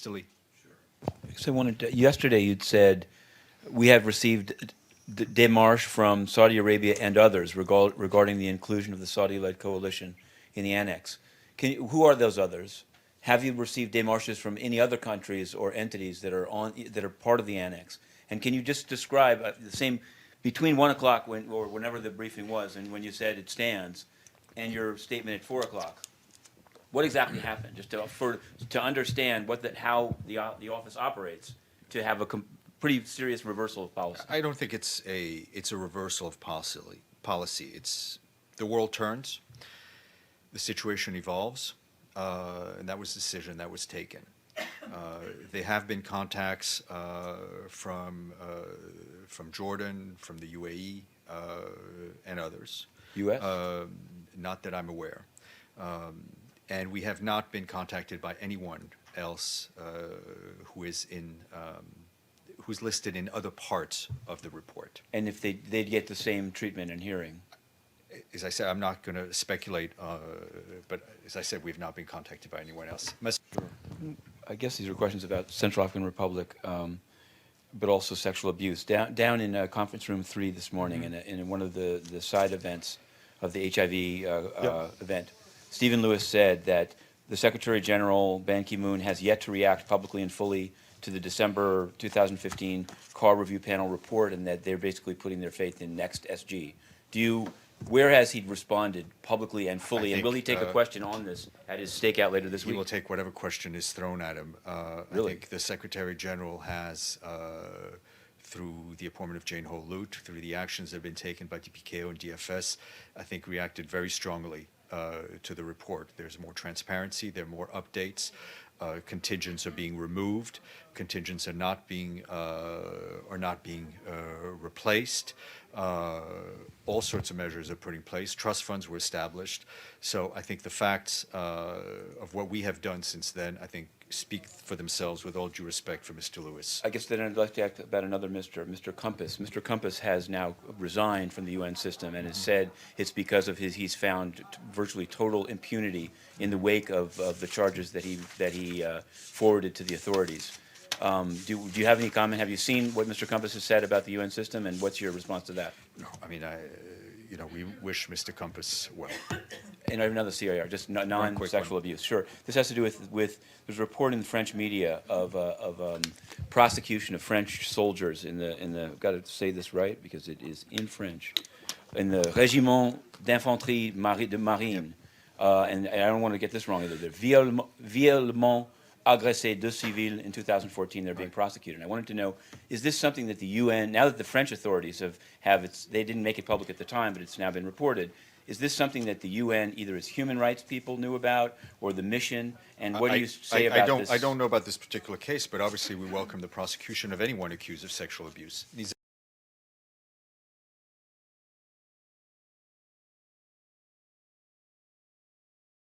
Lee. So I wanted to, yesterday you'd said, we have received demarche from Saudi Arabia and others regarding the inclusion of the Saudi-led coalition in the Annex. Who are those others? Have you received demarches from any other countries or entities that are part of the Annex? And can you just describe the same, between 1 o'clock or whenever the briefing was and when you said it stands, and your statement at 4 o'clock? What exactly happened, just to understand how the office operates, to have a pretty serious reversal of policy? I don't think it's a reversal of policy. It's the world turns, the situation evolves, and that was a decision that was taken. There have been contacts from Jordan, from the UAE, and others. U.S.? Not that I'm aware. And we have not been contacted by anyone else who's listed in other parts of the report. And if they'd get the same treatment and hearing? As I said, I'm not going to speculate, but as I said, we've not been contacted by anyone else. I guess these are questions about Central African Republic, but also sexual abuse. Down in conference room 3 this morning, in one of the side events of the HIV event, Stephen Lewis said that the Secretary General, Ban Ki-moon, has yet to react publicly and fully to the December 2015 Carr Review Panel report, and that they're basically putting their faith in Next SG. Where has he responded publicly and fully, and will he take a question on this at his stakeout later this week? He will take whatever question is thrown at him. Really? I think the Secretary General has, through the appointment of Jane Ho-Lute, through the actions that have been taken by DPKO and DFS, I think reacted very strongly to the report. There's more transparency, there are more updates, contingents are being removed, contingents are not being replaced. All sorts of measures are put in place. Trust funds were established. So I think the facts of what we have done since then, I think, speak for themselves, with all due respect for Mr. Lewis. I guess then I'd like to ask about another Mr. Kompass. Mr. Kompass has now resigned from the UN system and has said it's because of he's found virtually total impunity in the wake of the charges that he forwarded to the authorities. Do you have any comment? Have you seen what Mr. Kompass has said about the UN system, and what's your response to that? No, I mean, we wish Mr. Kompass well. And I have another CIR, just non-sexual abuse. Sure. This has to do with there's a report in the French media of prosecution of French soldiers in the I've got to say this right because it is in French, in the Régiment d'Infanterie de Marine, and I don't want to get this wrong either. They're violemment agressé deux civils in 2014. They're being prosecuted. And I wanted to know, is this something that the UN, now that the French authorities they didn't make it public at the time, but it's now been reported, is this something that the UN, either as human rights people, knew about, or the mission? And what do you say about this? I don't know about this particular case, but obviously we welcome the prosecution of anyone accused of sexual abuse.